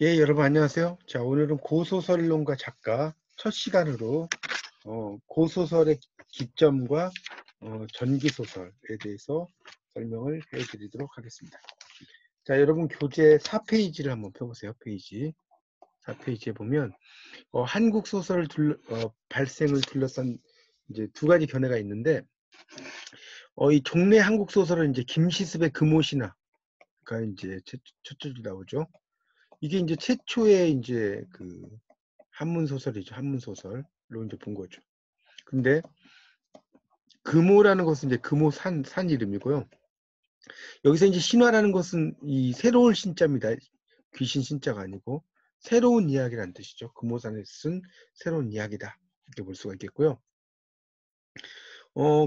예, 여러분 안녕하세요. 자, 오늘은 고소설론가 작가 첫 시간으로 고소설의 기점과 전기소설에 대해서 설명을 해드리도록 하겠습니다. 자, 여러분 교재 4페이지를 한번 펴보세요. 페이지 4페이지에 보면 한국 소설 발생을 둘러싼 이제 두 가지 견해가 있는데 이 종래 한국 소설은 이제 김시습의 금오신화가 이제 첫 줄이 나오죠. 이게 이제 최초의 이제 그 한문 소설이죠. 한문 소설로 이제 본 거죠. 근데 금오라는 것은 이제 금오 산 이름이고요. 여기서 이제 신화라는 것은 이 새로운 신자입니다. 귀신 신자가 아니고 새로운 이야기라는 뜻이죠. 금오산에 쓴 새로운 이야기다. 이렇게 볼 수가 있겠고요.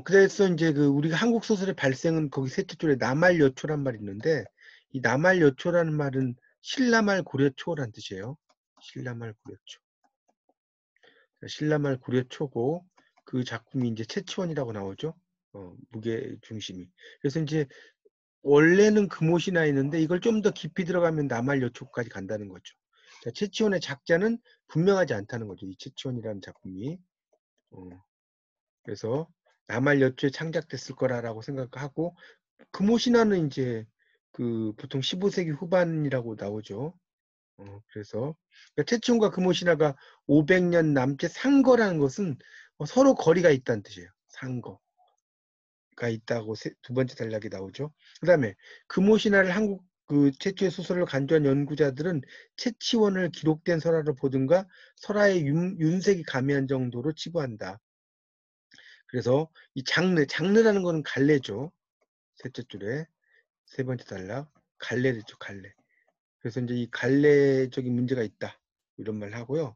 그래서 이제 그 우리가 한국 소설의 발생은 거기 셋째 줄에 남할여초란 말이 있는데 이 남할여초라는 말은 신라말 고려초란 뜻이에요. 신라말 고려초. 신라말 고려초고 그 작품이 이제 최치원이라고 나오죠. 무게 중심이. 그래서 이제 원래는 금옷이 나 있는데 이걸 좀 더 깊이 들어가면 남할여초까지 간다는 거죠. 자, 최치원의 작자는 분명하지 않다는 거죠. 이 최치원이라는 작품이. 그래서 남할여초에 창작됐을 거라고 생각하고 금옷이나는 이제 그 보통 15세기 후반이라고 나오죠. 그래서 그러니까 최치원과 금오신화가 500년 남짓 상거라는 것은 서로 거리가 있다는 뜻이에요. 상거가 있다고 두 번째 단락이 나오죠. 그 다음에 금오신화를 한국 그 최초의 소설을 간주한 연구자들은 최치원을 기록된 설화로 보든가 설화의 윤색이 가미한 정도로 치부한다. 그래서 이 장르라는 것은 갈래죠. 셋째 줄에 세 번째 단락 갈래죠. 갈래. 그래서 이제 이 갈래적인 문제가 있다. 이런 말 하고요.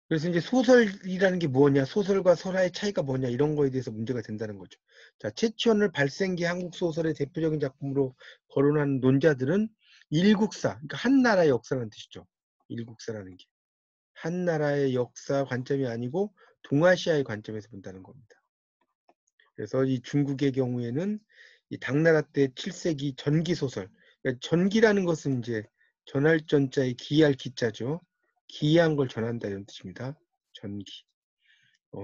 그래서 이제 소설이라는 게 뭐냐, 소설과 설화의 차이가 뭐냐 이런 거에 대해서 문제가 된다는 거죠. 자, 최치원을 발생기 한국 소설의 대표적인 작품으로 거론한 논자들은 일국사, 그러니까 한 나라의 역사라는 뜻이죠. 일국사라는 게 한 나라의 역사 관점이 아니고 동아시아의 관점에서 본다는 겁니다. 그래서 이 중국의 경우에는 이 당나라 때 7세기 전기 소설, 그러니까 전기라는 것은 이제 전할 전자의 기할 기자죠. 기이한 걸 전한다 이런 뜻입니다. 전기.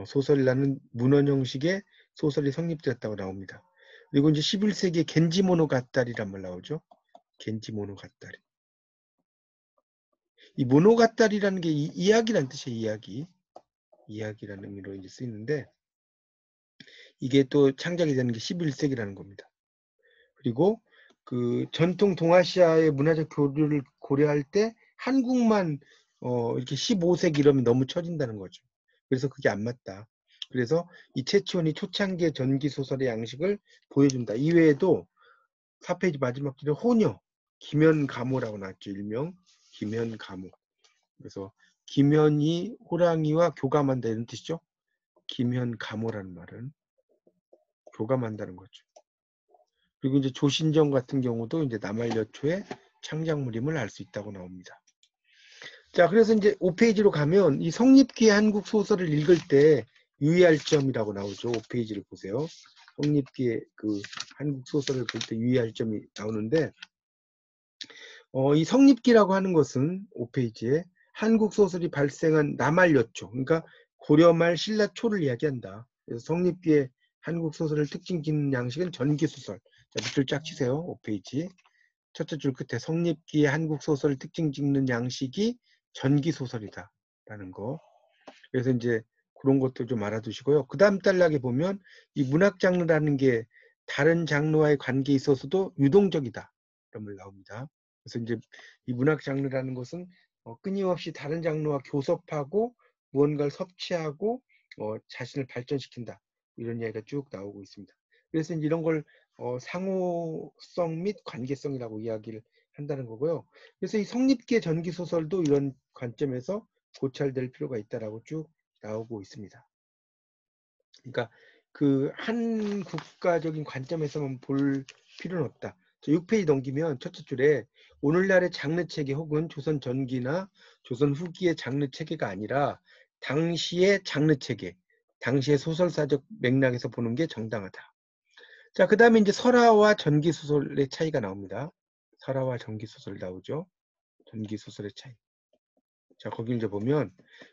소설이라는 문헌 형식의 소설이 성립되었다고 나옵니다. 그리고 이제 11세기에 겐지모노가타리란 말 나오죠. 겐지모노가타리. 이 모노가타리라는 게 이야기란 뜻이에요. 이야기. 이야기라는 의미로 이제 쓰이는데 이게 또 창작이 되는 게 11세기라는 겁니다. 그리고 그 전통 동아시아의 문화적 교류를 고려할 때 한국만 이렇게 15세기 이러면 너무 처진다는 거죠. 그래서 그게 안 맞다. 그래서 이 최치원이 초창기의 전기 소설의 양식을 보여준다. 이외에도 4페이지 마지막 줄에 호녀, 김연가모라고 나왔죠. 일명 김연가모. 그래서 김연이 호랑이와 교감한다 이런 뜻이죠. 김연가모라는 말은 교감한다는 거죠. 그리고 이제 조신정 같은 경우도 이제 남할여초의 창작물임을 알 수 있다고 나옵니다. 자, 그래서 이제 5페이지로 가면 이 성립기의 한국 소설을 읽을 때 유의할 점이라고 나오죠. 5페이지를 보세요. 성립기의 그 한국 소설을 볼 때 유의할 점이 나오는데 이 성립기라고 하는 것은 5페이지에 한국 소설이 발생한 남할여초, 그러니까 고려말 신라 초를 이야기한다. 그래서 성립기의 한국 소설을 특징 짓는 양식은 전기소설. 자, 밑줄 쫙 치세요. 5페이지. 첫째 줄 끝에 성립기의 한국 소설을 특징 짓는 양식이 전기소설이다. 라는 거. 그래서 이제 그런 것도 좀 알아두시고요. 그 다음 단락에 보면 이 문학 장르라는 게 다른 장르와의 관계에 있어서도 유동적이다. 이런 말 나옵니다. 그래서 이제 이 문학 장르라는 것은 끊임없이 다른 장르와 교섭하고 무언가를 섭취하고 자신을 발전시킨다. 이런 이야기가 쭉 나오고 있습니다. 그래서 이제 이런 걸 상호성 및 관계성이라고 이야기를 한다는 거고요. 그래서 이 성립기의 전기소설도 이런 관점에서 고찰될 필요가 있다라고 쭉 나오고 있습니다. 그러니까 그 한 국가적인 관점에서만 볼 필요는 없다. 6페이지 넘기면 첫째 줄에 오늘날의 장르 체계 혹은 조선 전기나 조선 후기의 장르 체계가 아니라 당시의 장르 체계, 당시의 소설사적 맥락에서 보는 게 정당하다. 자, 그 다음에 이제 설화와 전기소설의 차이가 나옵니다. 설화와 전기소설 나오죠. 전기소설의 차이. 자, 거기 이제 보면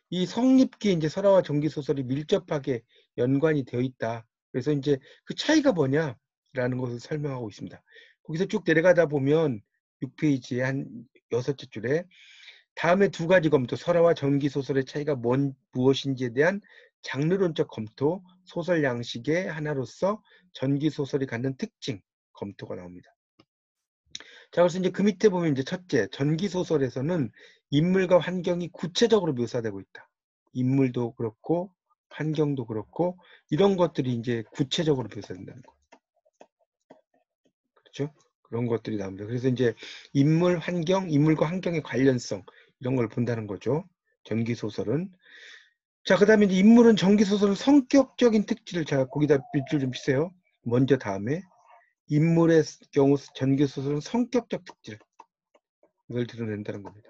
이 성립기에 이제 설화와 전기소설이 밀접하게 연관이 되어 있다. 그래서 이제 그 차이가 뭐냐라는 것을 설명하고 있습니다. 거기서 쭉 내려가다 보면 6페이지에 한 6째 줄에 다음에 두 가지 검토, 설화와 전기소설의 차이가 무엇인지에 대한 장르론적 검토, 소설 양식의 하나로서 전기소설이 갖는 특징 검토가 나옵니다. 자, 그래서 이제 그 밑에 보면 이제 첫째, 전기소설에서는 인물과 환경이 구체적으로 묘사되고 있다. 인물도 그렇고, 환경도 그렇고, 이런 것들이 이제 구체적으로 묘사된다는 거. 그렇죠? 그런 것들이 나옵니다. 그래서 이제 인물, 환경, 인물과 환경의 관련성, 이런 걸 본다는 거죠. 전기소설은. 자, 그 다음에 이제 인물은 전기소설은 성격적인 특질을, 자, 거기다 밑줄 좀 치세요. 먼저 다음에. 인물의 경우 전기소설은 성격적 특질. 이걸 드러낸다는 겁니다.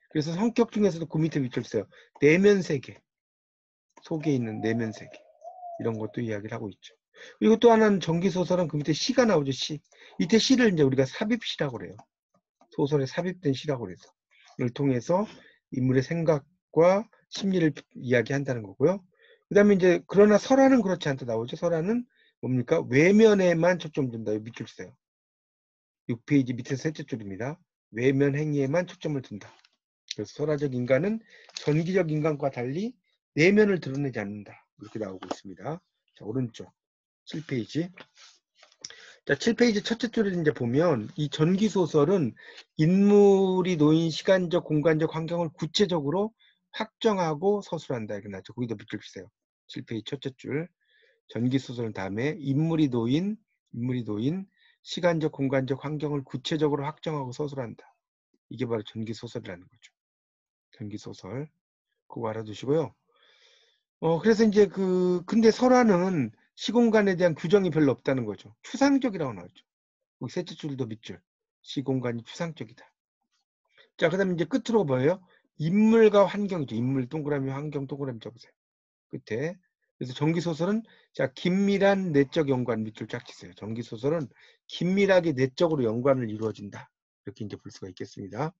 그래서 성격 중에서도 그 밑에 밑줄 써요. 내면 세계. 속에 있는 내면 세계. 이런 것도 이야기를 하고 있죠. 그리고 또 하나는 전기소설은 그 밑에 시가 나오죠. 시. 이때 시를 이제 우리가 삽입시라고 그래요. 소설에 삽입된 시라고 그래서. 이걸 통해서 인물의 생각과 심리를 이야기한다는 거고요. 그 다음에 이제 그러나 설화는 그렇지 않다 나오죠. 설화는 뭡니까? 외면에만 초점 둔다. 밑줄 써요. 6페이지 밑에 셋째 줄입니다. 외면 행위에만 초점을 둔다. 그래서 설화적 인간은 전기적 인간과 달리 내면을 드러내지 않는다. 이렇게 나오고 있습니다. 자, 오른쪽 7페이지. 자, 7페이지 첫째 줄에 이제 보면 이 전기소설은 인물이 놓인 시간적, 공간적 환경을 구체적으로 확정하고 서술한다. 이렇게 나왔죠. 거기다 밑줄 주세요. 7페이지 첫째 줄. 전기소설 다음에 인물이 놓인 시간적, 공간적 환경을 구체적으로 확정하고 서술한다. 이게 바로 전기소설이라는 거죠. 전기소설. 그거 알아두시고요. 그래서 이제 근데 설화는 시공간에 대한 규정이 별로 없다는 거죠. 추상적이라고 나왔죠. 여기 셋째 줄도 밑줄. 시공간이 추상적이다. 자, 그 다음에 이제 끝으로 뭐예요? 인물과 환경이죠. 인물 동그라미, 환경 동그라미 적으세요. 끝에. 그래서 전기소설은, 자, 긴밀한 내적 연관 밑줄 쫙 치세요. 전기소설은 긴밀하게 내적으로 연관을 이루어진다. 이렇게 이제 볼 수가 있겠습니다.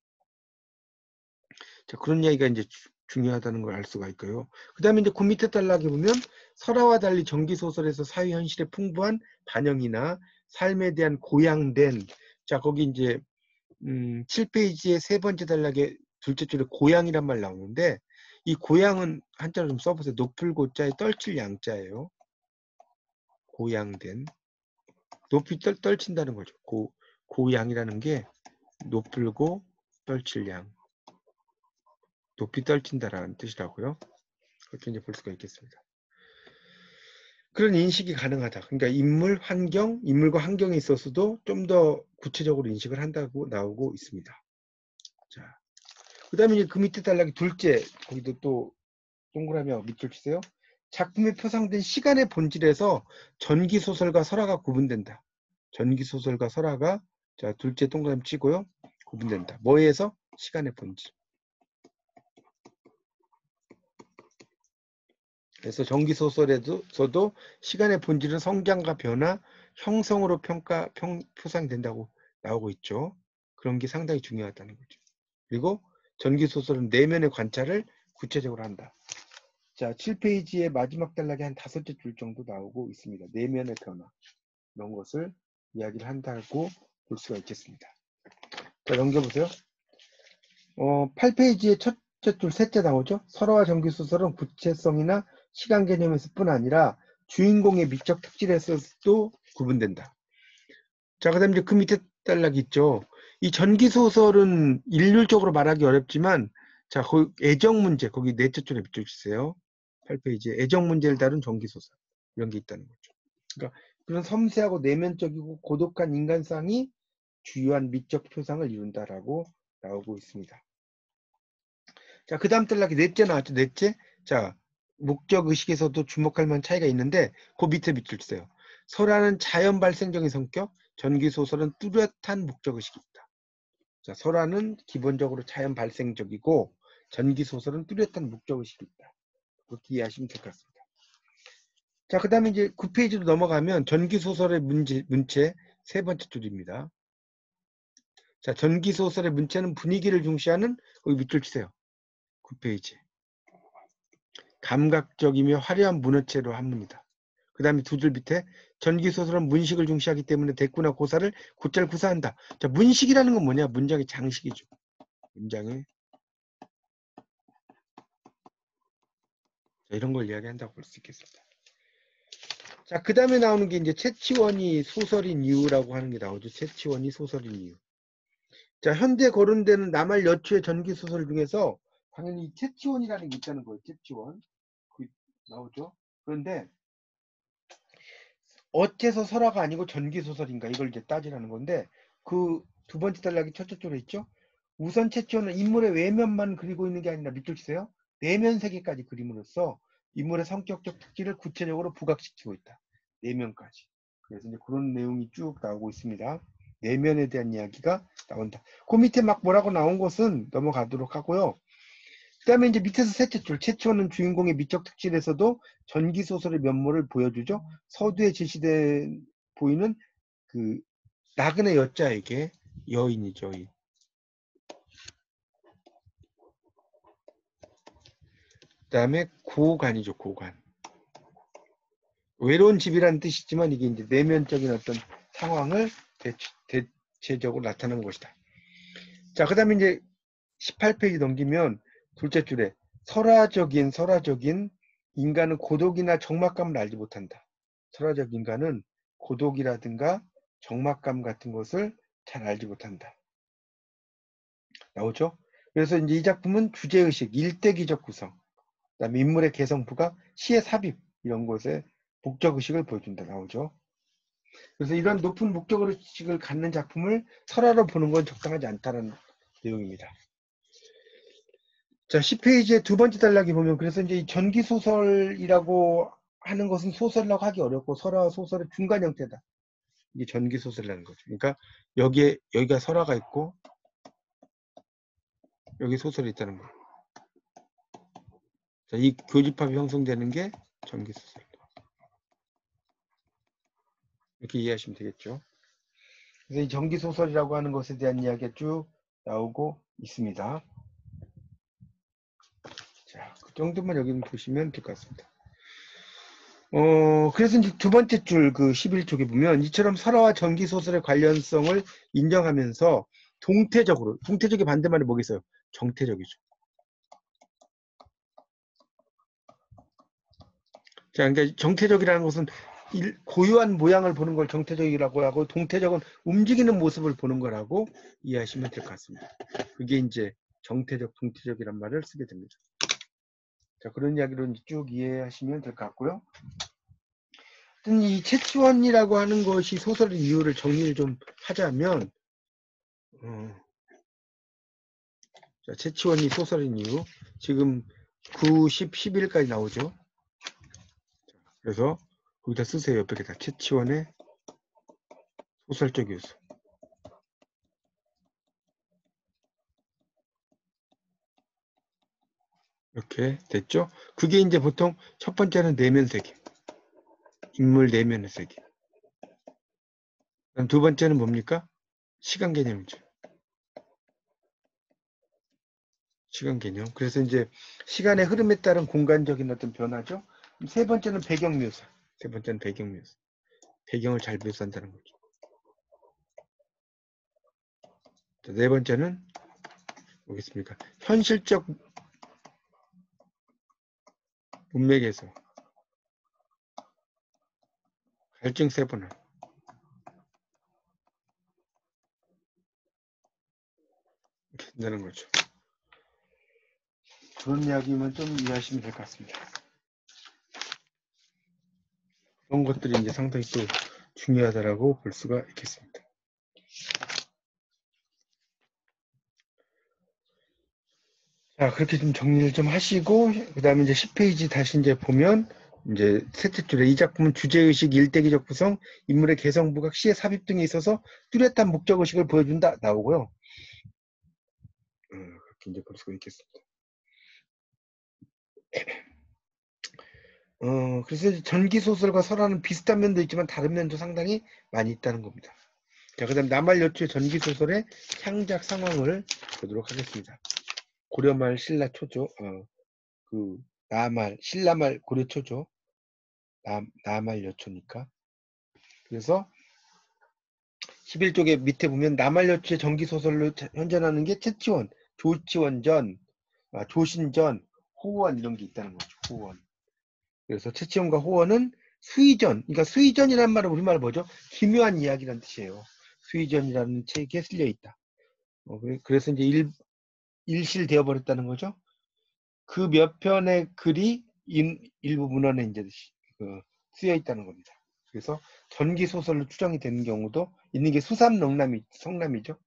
자, 그런 이야기가 이제 중요하다는 걸 알 수가 있고요. 그 다음에 이제 그 밑에 단락에 보면 설화와 달리 전기소설에서 사회 현실의 풍부한 반영이나 삶에 대한 고양된, 자, 거기 이제 7페이지의 세 번째 단락에 둘째 줄에 고양이란 말 나오는데 이 고양은 한자로 좀 써보세요. 높을 고자에 떨칠 양자예요. 고양된. 높이 떨친다는 거죠. 고양이라는 게 높을고 떨칠 양. 높이 떨친다라는 뜻이라고요. 그렇게 이제 볼 수가 있겠습니다. 그런 인식이 가능하다. 그러니까 인물, 환경, 인물과 환경에 있어서도 좀 더 구체적으로 인식을 한다고 나오고 있습니다. 자, 그 다음에 이제 그 밑에 단락이 둘째, 거기도 또 동그라미하고 밑줄 치세요. 작품에 표상된 시간의 본질에서 전기소설과 설화가 구분된다. 전기소설과 설화가, 자, 둘째 동그라미 치고요. 구분된다. 뭐에서? 시간의 본질. 그래서 전기소설에서도 시간의 본질은 성장과 변화, 형성으로 표상된다고 나오고 있죠. 그런 게 상당히 중요하다는 거죠. 그리고 전기소설은 내면의 관찰을 구체적으로 한다. 자, 7페이지의 마지막 단락에 한 5째 줄 정도 나오고 있습니다. 내면의 변화. 이런 것을 이야기를 한다고 볼 수가 있겠습니다. 자, 넘겨보세요. 8페이지의 첫째 줄 셋째 나오죠? 설화와 전기소설은 구체성이나 시간 개념에서 뿐 아니라 주인공의 미적 특질에서도 구분된다. 자, 그 다음에 이제 그 밑에 단락이 있죠. 이 전기소설은 일률적으로 말하기 어렵지만, 자, 애정 문제, 거기 넷째 줄에 밑줄 주세요. 8페이지에 애정 문제를 다룬 전기소설. 이런 게 있다는 거죠. 그러니까 그런 섬세하고 내면적이고 고독한 인간상이 주요한 미적 표상을 이룬다라고 나오고 있습니다. 자, 그 다음 단락이 넷째 나왔죠. 넷째. 자, 목적 의식에서도 주목할 만한 차이가 있는데 그 밑에 밑줄 주세요. 설화는 자연 발생적인 성격, 전기소설은 뚜렷한 목적 의식이 있다. 자, 설화는 기본적으로 자연 발생적이고 전기소설은 뚜렷한 목적 의식이 있다. 그렇게 이해하시면 될 것 같습니다. 자, 그 다음에 이제 9페이지로 넘어가면 전기소설의 문체 세 번째 줄입니다. 자, 전기소설의 문체는 분위기를 중시하는, 거기 밑줄 치세요. 9페이지. 감각적이며 화려한 문어체로 합니다. 그 다음에 두 줄 밑에 전기소설은 문식을 중시하기 때문에 대꾸나 고사를 곧잘 구사한다. 자, 문식이라는 건 뭐냐? 문장의 장식이죠. 문장의. 자, 이런 걸 이야기한다고 볼 수 있겠습니다. 자, 그 다음에 나오는 게 이제 채치원이 소설인 이유라고 하는 게 나오죠. 채치원이 소설인 이유. 자, 현대 거론되는 남할 여추의 전기소설 중에서 당연히 채치원이라는 게 있다는 거예요. 채치원. 그 나오죠. 그런데 어째서 설화가 아니고 전기소설인가 이걸 이제 따지라는 건데 그 두 번째 단락이 첫째 줄에 있죠. 우선 채치원은 인물의 외면만 그리고 있는 게 아니라 밑줄 치세요. 내면 세계까지 그림으로써 인물의 성격적 특질을 구체적으로 부각시키고 있다. 내면까지. 그래서 이제 그런 내용이 쭉 나오고 있습니다. 내면에 대한 이야기가 나온다. 그 밑에 막 뭐라고 나온 것은 넘어가도록 하고요. 그 다음에 이제 밑에서 셋째 줄, 채치원은 주인공의 미적 특질에서도 전기소설의 면모를 보여주죠. 서두에 제시돼 보이는 그 나그네 여자에게 여인이죠. 그 다음에 고관이죠. 고관. 외로운 집이라는 뜻이지만 이게 이제 내면적인 어떤 상황을 대체적으로 나타내는 것이다. 자, 그 다음에 이제 18페이지 넘기면 둘째 줄에 설화적인 인간은 고독이나 적막감을 알지 못한다. 설화적 인간은 고독이라든가 적막감 같은 것을 잘 알지 못한다. 나오죠? 그래서 이제 이 작품은 주제의식, 일대기적 구성, 그다음에 인물의 개성 부각, 시의 삽입 이런 것에 목적의식을 보여준다. 나오죠? 그래서 이런 높은 목적의식을 갖는 작품을 설화로 보는 건 적당하지 않다는 내용입니다. 자, 10페이지의 두 번째 단락에 보면 그래서 이제 이 전기소설이라고 하는 것은 소설이라고 하기 어렵고 설화와 소설의 중간 형태다. 이게 전기소설이라는 거죠. 그러니까 여기가 설화가 있고 여기 소설이 있다는 거예요. 자, 이 교집합이 형성되는 게 전기소설. 이렇게 이해하시면 되겠죠. 그래서 이 전기소설이라고 하는 것에 대한 이야기가 쭉 나오고 있습니다. 자, 그 정도만 여기 보시면 될 것 같습니다. 그래서 이제 두 번째 줄 그 11쪽에 보면 이처럼 설화와 전기소설의 관련성을 인정하면서 동태적의 반대말이 뭐겠어요? 정태적이죠. 자, 그러니까 정태적이라는 것은 고유한 모양을 보는 걸 정태적이라고 하고 동태적은 움직이는 모습을 보는 거라고 이해하시면 될 것 같습니다. 그게 이제 정태적, 동태적이란 말을 쓰게 됩니다. 자, 그런 이야기로 쭉 이해하시면 될 것 같고요. 이 채치원이라고 하는 것이 소설의 이유를 정리를 좀 하자면 자, 채치원이 소설인 이유 지금 9, 10, 11까지 나오죠. 그래서 거기다 쓰세요. 옆에다 채치원의 소설적 요소. 이렇게 됐죠? 그게 이제 보통 첫 번째는 내면 세계. 인물 내면의 세계. 그럼 두 번째는 뭡니까? 시간 개념이죠. 시간 개념. 그래서 이제 시간의 흐름에 따른 공간적인 어떤 변화죠. 세 번째는 배경 묘사. 세 번째는 배경 묘사. 배경을 잘 묘사한다는 거죠. 네 번째는 뭐겠습니까? 현실적 문맥에서 갈증 세분화. 이렇게 된다는 거죠. 그런 이야기만 좀 이해하시면 될 것 같습니다. 그런 것들이 이제 상당히 또 중요하다라고 볼 수가 있겠습니다. 자, 그렇게 좀 정리를 좀 하시고, 그 다음에 이제 10페이지 다시 이제 보면, 이제 셋째 줄에 이 작품은 주제의식, 일대기적 구성, 인물의 개성, 부각, 시의 삽입 등에 있어서 뚜렷한 목적의식을 보여준다 나오고요. 그렇게 이제 볼 수가 있겠습니다. 그래서 전기소설과 설화는 비슷한 면도 있지만 다른 면도 상당히 많이 있다는 겁니다. 자, 그 다음 남할여초의 전기소설의 창작 상황을 보도록 하겠습니다. 고려말 신라 초죠. 신라말 고려 초죠. 남할여초니까. 그래서 11쪽에 밑에 보면 남할여초의 전기소설로 현존하는 게 채치원, 조치원전, 조신전, 호원 이런 게 있다는 거죠. 호원. 그래서 채치원과 호원은 수의전, 그러니까 수의전이라는 말은 우리말로 뭐죠? 기묘한 이야기라는 뜻이에요. 수의전이라는 책에 실려 있다. 그래서 이제 일실되어 버렸다는 거죠. 그 몇 편의 글이 일부 문헌에 이제 쓰여 있다는 겁니다. 그래서 전기 소설로 추정이 되는 경우도 있는 게 성남이죠.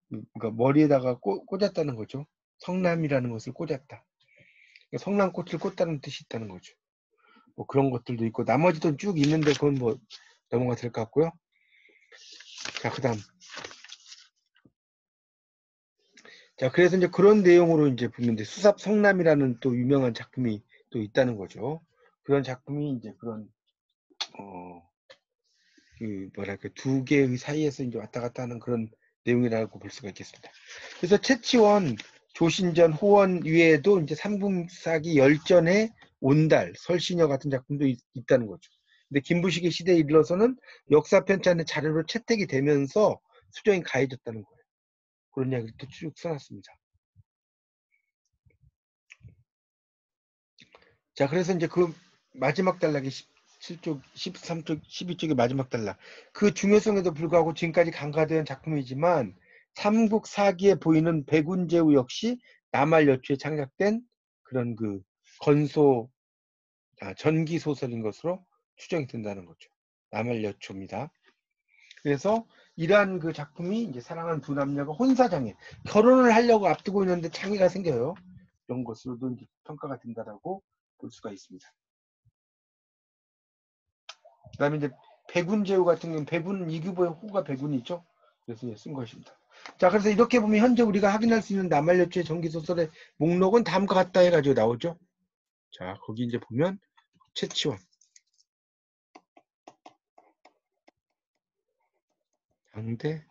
그러니까 머리에다가 꽂았다는 거죠. 성남이라는 것을 꽂았다. 그러니까 성남꽃을 꽂다는 뜻이 있다는 거죠. 뭐 그런 것들도 있고 나머지도 쭉 있는데 그건 뭐 넘어가 될 것 같고요. 자, 그다음. 자, 그래서 이제 그런 내용으로 이제 보면 수삽 성남이라는 또 유명한 작품이 또 있다는 거죠. 그런 작품이 이제 그런 뭐랄까 두 개의 사이에서 이제 왔다 갔다 하는 그런 내용이라고 볼 수가 있겠습니다. 그래서 채치원, 조신전, 호원 위에도 이제 삼국사기 열전의 온달, 설신여 같은 작품도 있다는 거죠. 근데 김부식의 시대에 이르러서는 역사 편찬의 자료로 채택이 되면서 수정이 가해졌다는 거예요. 그런 이야기를 또 쭉 써놨습니다. 자, 그래서 이제 그 마지막 단락이 17쪽, 13쪽, 12쪽의 마지막 단락. 그 중요성에도 불구하고 지금까지 간과된 작품이지만 삼국사기에 보이는 백운제후 역시 남할여초에 창작된 그런 그 전기소설인 것으로 추정이 된다는 거죠. 남할여초입니다. 그래서 이러한 그 작품이 이제 사랑하는 두 남녀가 혼사장애, 결혼을 하려고 앞두고 있는데 장애가 생겨요. 이런 것으로도 이제 평가가 된다라고 볼 수가 있습니다. 그 다음에 이제 백운제후 같은 경우는 백운 이규보의 호가 백운이죠. 그래서 쓴 것입니다. 자, 그래서 이렇게 보면 현재 우리가 확인할 수 있는 남할여초의 전기소설의 목록은 다음과 같다 해가지고 나오죠. 자, 거기 이제 보면 채치원, 장대,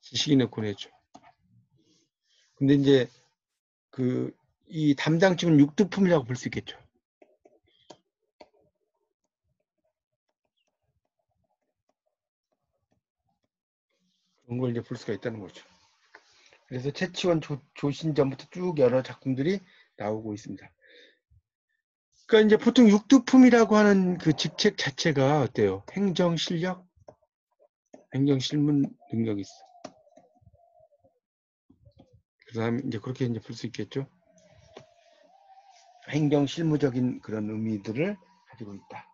지식인의 고뇌죠. 근데 이제 이 담당집은 육두품이라고 볼 수 있겠죠. 그런 걸 이제 볼 수가 있다는 거죠. 그래서 채치원, 조신전부터 쭉 여러 작품들이 나오고 있습니다. 그러니까 이제 보통 육두품이라고 하는 그 직책 자체가 어때요? 행정실력, 행정실문 능력이 있어. 그다음에 이제 그렇게 이제 볼 수 있겠죠. 행정실무적인 그런 의미들을 가지고 있다.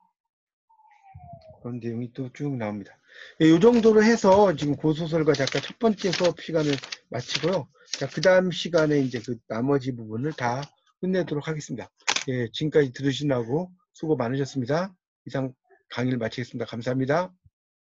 그런 내용이 또 쭉 나옵니다. 이 정도로 해서 지금 고소설과 작가 첫 번째 수업 시간을 마치고요. 자, 그 다음 시간에 이제 그 나머지 부분을 다 끝내도록 하겠습니다. 예, 지금까지 들으시느라고 수고 많으셨습니다. 이상 강의를 마치겠습니다. 감사합니다.